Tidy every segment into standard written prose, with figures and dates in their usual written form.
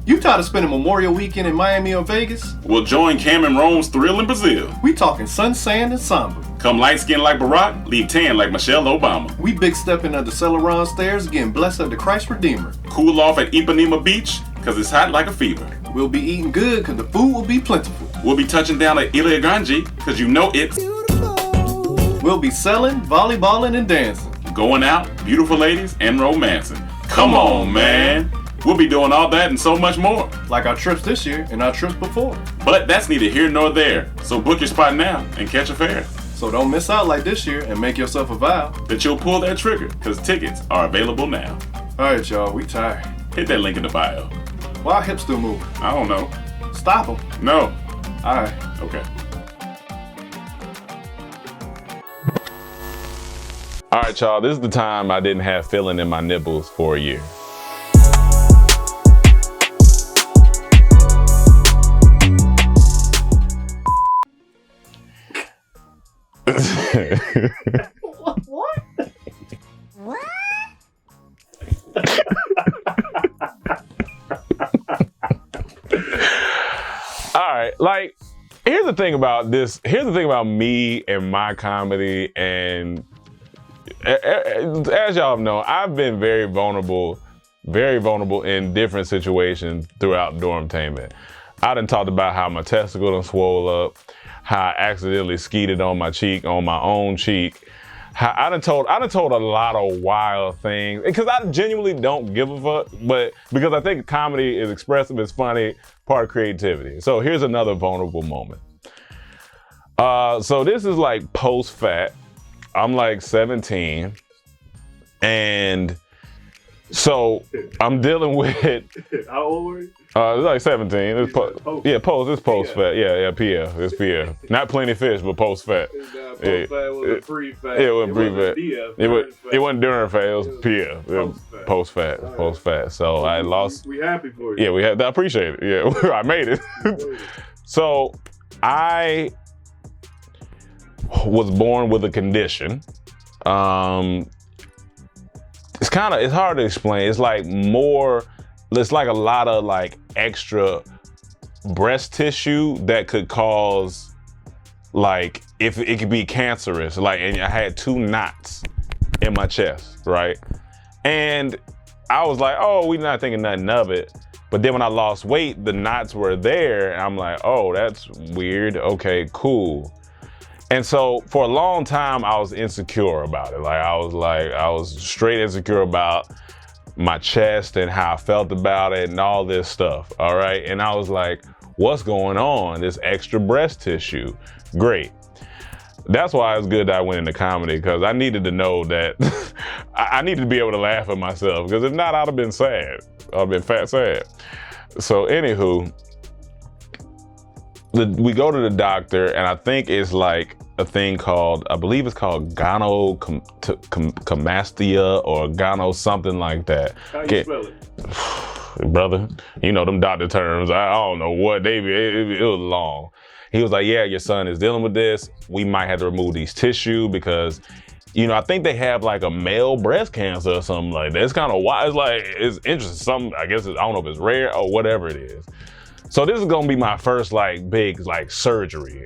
You tired of spending Memorial Weekend in Miami or Vegas? We'll join Cam and Rome's thrill in Brazil. We talking sun, sand, and samba. Come light skin like Barack, leave tan like Michelle Obama. We big stepping under Celeron stairs, getting blessed under Christ Redeemer. Cool off at Ipanema Beach, cause it's hot like a fever. We'll be eating good, cause the food will be plentiful. We'll be touching down at Ilha Grande, cause you know it's beautiful. We'll be selling, volleyballing, and dancing. Going out, beautiful ladies, and romancing. Come on, man. We'll be doing all that and so much more. Like our trips this year and our trips before. But that's neither here nor there. So book your spot now and catch a fare. So don't miss out like this year and make yourself a vow that you'll pull that trigger, because tickets are available now. Alright, y'all, we tired. Hit that link in the bio. Why our hips still moving? I don't know. Stop them. No. Alright. Okay. Alright, y'all, this is the time I didn't have feeling in my nipples for a year. What? What? All right, like, here's the thing about this. Here's the thing about me and my comedy, and as y'all know, I've been very vulnerable in different situations throughout Dormtainment. I done talked about how my testicle done swole up, how I accidentally skeeted on my cheek, on my own cheek. How I done told a lot of wild things, because I genuinely don't give a fuck, but because I think comedy is expressive, it's funny, part of creativity. So here's another vulnerable moment. So this is like post-fat. I'm like 17, and so I'm dealing with. How old were you? It's like 17. It's post-fat. Yeah, PF. It's PF. Not plenty fish, but post-fat. Post-fat was pre-fat. Yeah, it was pre-fat. It wasn't during fat, it was PF. Post-fat. So I lost. We happy for you. Yeah, I appreciate it. Yeah, I made it. So I was born with a condition. It's hard to explain. It's like a lot of like extra breast tissue that could cause, like, if it could be cancerous. Like, and I had 2 knots in my chest, right? And I was like, oh, we're not thinking nothing of it. But then when I lost weight, the knots were there, and I'm like, oh, that's weird. Okay, cool. And so for a long time, I was insecure about it. I was straight insecure about my chest and how I felt about it and all this stuff, all right? And I was like, what's going on? This extra breast tissue, great. That's why it's good that I went into comedy, because I needed to know that, I needed to be able to laugh at myself, because if not, I'd have been sad. I'd have been fat sad. So anywho, we go to the doctor, and I think it's like a thing called, I believe it's called Gynecomastia or gyno something like that. How you spell it? Brother, you know them doctor terms. I don't know what they be. It was long. He was like, yeah, your son is dealing with this. We might have to remove these tissue because, you know, I think they have like a male breast cancer or something like that. It's kind of wild. It's like, it's interesting. Something, I guess, I don't know if it's rare or whatever it is. So this is gonna be my first like big like surgery.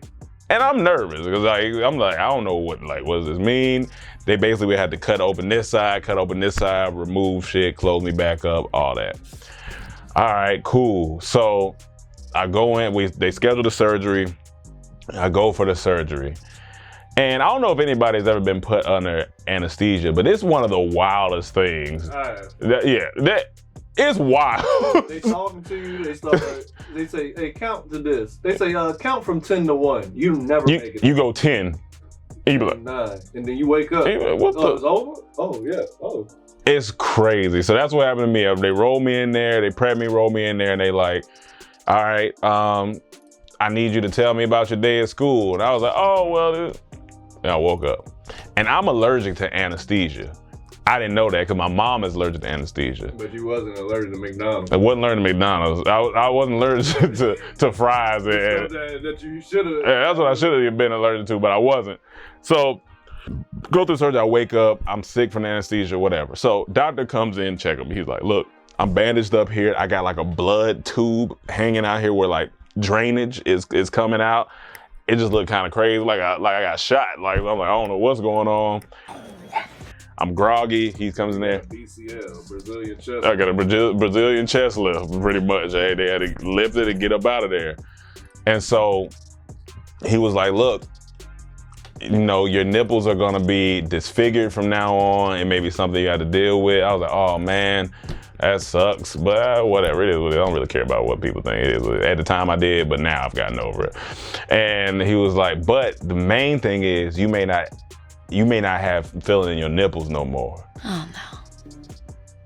And I'm nervous because I'm like, I don't know what does this mean? They basically had to cut open this side, remove shit, close me back up, all that. All right, cool. So I go in, they schedule the surgery. I go for the surgery. And I don't know if anybody's ever been put under anesthesia, but it's one of the wildest things. It's wild. They talking to you, they say, hey, count to this. They say, count from 10 to 1. You never make it. You go 10. You be like, 9. And then you wake up. It's over? Oh, yeah. Oh. It's crazy. So that's what happened to me. They roll me in there, they prep me, roll me in there, and they like, all right, I need you to tell me about your day at school. And I was like, oh, well, and I woke up. And I'm allergic to anesthesia. I didn't know that because my mom is allergic to anesthesia. But you wasn't allergic to McDonald's. I wasn't allergic to McDonald's. I wasn't allergic to fries. That you should have. Yeah, that's what I should have been allergic to, but I wasn't. So go through surgery, I wake up, I'm sick from the anesthesia, whatever. So doctor comes in, check him. He's like, look, I'm bandaged up here. I got like a blood tube hanging out here where like drainage is coming out. It just looked kind of crazy, like I got shot. Like I'm like, I don't know what's going on. I'm groggy. He comes in there. BCL, Brazilian chest. I got a Brazilian chest lift, pretty much. Hey, they had to lift it and get up out of there. And so he was like, look, you know, your nipples are gonna be disfigured from now on. It may be something you got to deal with. I was like, oh man, that sucks, but whatever, it is what it is. I don't really care about what people think it is. At the time I did, but now I've gotten over it. And he was like, but the main thing is you may not have feeling in your nipples no more. Oh no.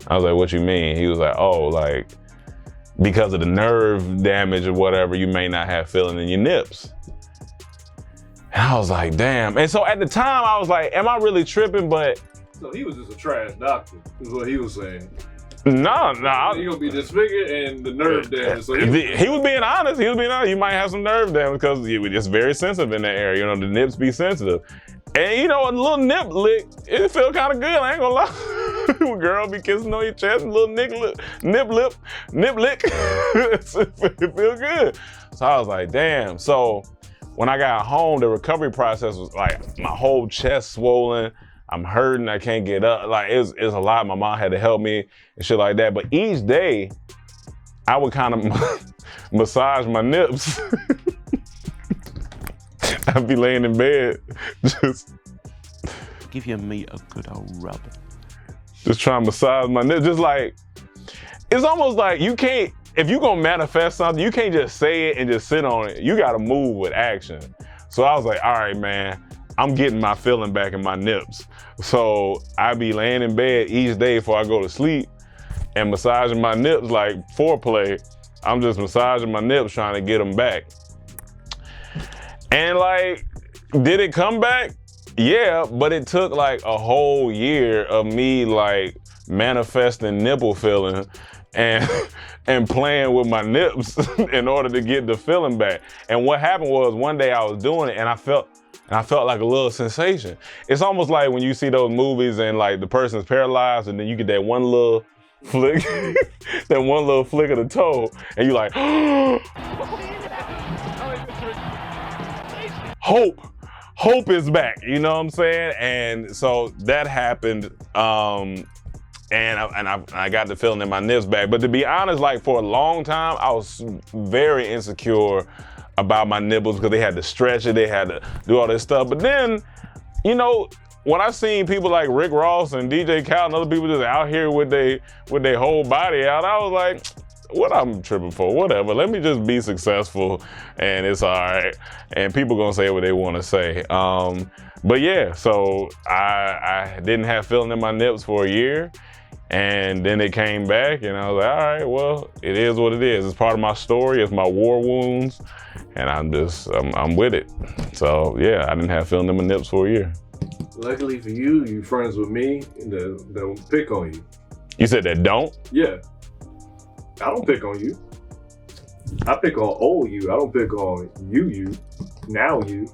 I was like, what you mean? He was like, oh, like, because of the nerve damage or whatever, you may not have feeling in your nips. And I was like, damn. And so at the time I was like, am I really tripping? But so he was just a trash doctor, is what he was saying. No. You're gonna be disfigured and the nerve damage. So he was being honest. You might have some nerve damage because it's very sensitive in that area. You know, the nips be sensitive. And you know, a little nip lick, it feel kind of good, I ain't gonna lie. Girl be kissing on your chest, a little nip lick. It feel good. So I was like, damn. So when I got home, the recovery process was like my whole chest swollen. I'm hurting, I can't get up. Like it's a lot. My mom had to help me and shit like that. But each day, I would kind of massage my nips. I'd be laying in bed, just give your meat a good old rub. Just trying to massage my nips. Just like, it's almost like you can't, if you gonna manifest something, you can't just say it and just sit on it. You gotta move with action. So I was like, all right, man, I'm getting my feeling back in my nips. So I be laying in bed each day before I go to sleep and massaging my nips like foreplay. I'm just massaging my nips trying to get them back. And like, did it come back? Yeah, but it took like a whole year of me like manifesting nipple feeling and playing with my nips in order to get the feeling back. And what happened was one day I was doing it and I felt like a little sensation. It's almost like when you see those movies and like the person's paralyzed and then you get that one little flick, that one little flick of the toe, and you like, hope is back, you know what I'm saying? And so that happened, and I got the feeling in my nips back. But to be honest, like for a long time, I was very insecure about my nipples because they had to stretch it, they had to do all this stuff. But then, you know, when I seen people like Rick Ross and DJ Khaled and other people just out here with their whole body out, I was like, what I'm tripping for, whatever. Let me just be successful and it's all right. And people gonna say what they wanna say. But yeah, so I didn't have feeling in my nips for a year. And then it came back and I was like, all right, well, it is what it is. It's part of my story, it's my war wounds. And I'm with it. So yeah, I didn't have feeling in my nips for a year. Luckily for you, you friends with me that don't pick on you. You said that don't? Yeah. I don't pick on you. I pick on old you. I don't pick on you. Now you.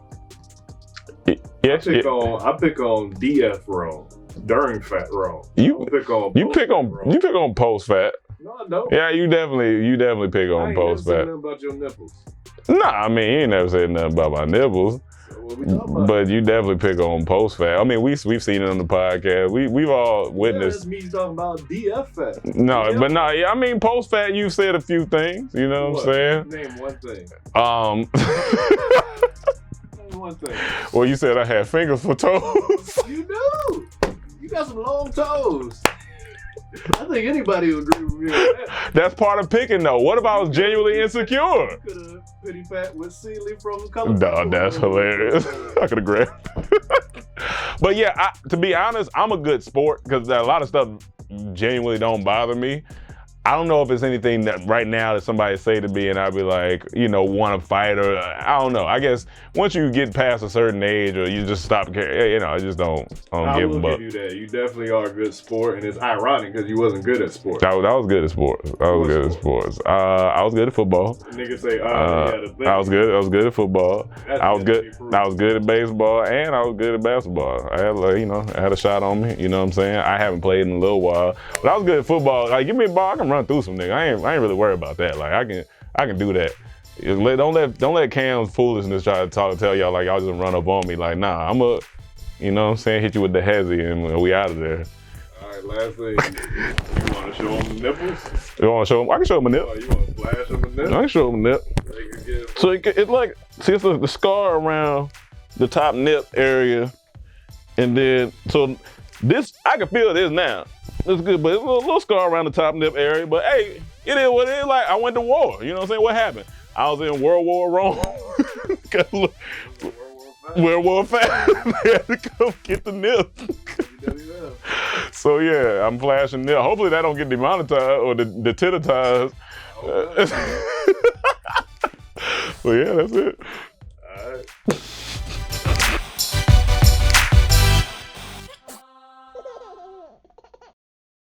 Yes. I pick on DF wrong. During fat wrong. You pick on post fat. No, I don't. Yeah, you definitely pick on post fat. I ain't never said nothing about your nipples. Nah, I mean, you ain't never said nothing about my nipples. So what we talking about? But you definitely pick on post fat. I mean, we've seen it on the podcast. We've all witnessed. Yeah, that's me talking about DF fat. No, DF but no, yeah, I mean, post fat. You said a few things. You know what I'm saying? Name one thing. Name one thing. Well, you said I had fingers for toes. You do. You got some long toes. I think anybody would agree with me on that. That's part of picking, though. What if I was genuinely insecure? You could have pity pat with Sealy from Color. No, that's hilarious. I could have grabbed. But yeah, to be honest, I'm a good sport because a lot of stuff genuinely don't bother me. I don't know if it's anything that right now that somebody say to me and I'd be like, you know, want to fight or I don't know. I guess once you get past a certain age or you just stop caring, you know, I just don't give a fuck. Give you that. You definitely are a good sport, and it's ironic because you wasn't good at sports. I was good at sports. I was good at sports. I was good at football. Niggas say, I was good at football. I was good at baseball, and I was good at basketball. I had a shot on me. You know what I'm saying? I haven't played in a little while, but I was good at football. Like, give me a ball, I can run through some niggas. I ain't really worried about that. Like, I can do that. Don't let Cam's foolishness try to tell y'all like y'all just run up on me. Like, nah, I'm a, you know what I'm saying, hit you with the hezzy and we out of there. All right, last thing. You want to show them the nipples? You want to show them? I can show them a nip. Oh, you want to flash them a nip? I can show them a nip. So it's like, see, it's the scar around the top nip area, and then so this I can feel this now. It's good, but it's a little scar around the top nip area. But hey, it is what it is. Like, I went to war. You know what I'm saying? What happened? I was in World War Rome. World War V. They had to come get the nip. So yeah, I'm flashing nip. Hopefully that don't get demonetized or demonetized. Well, yeah, that's it. All right.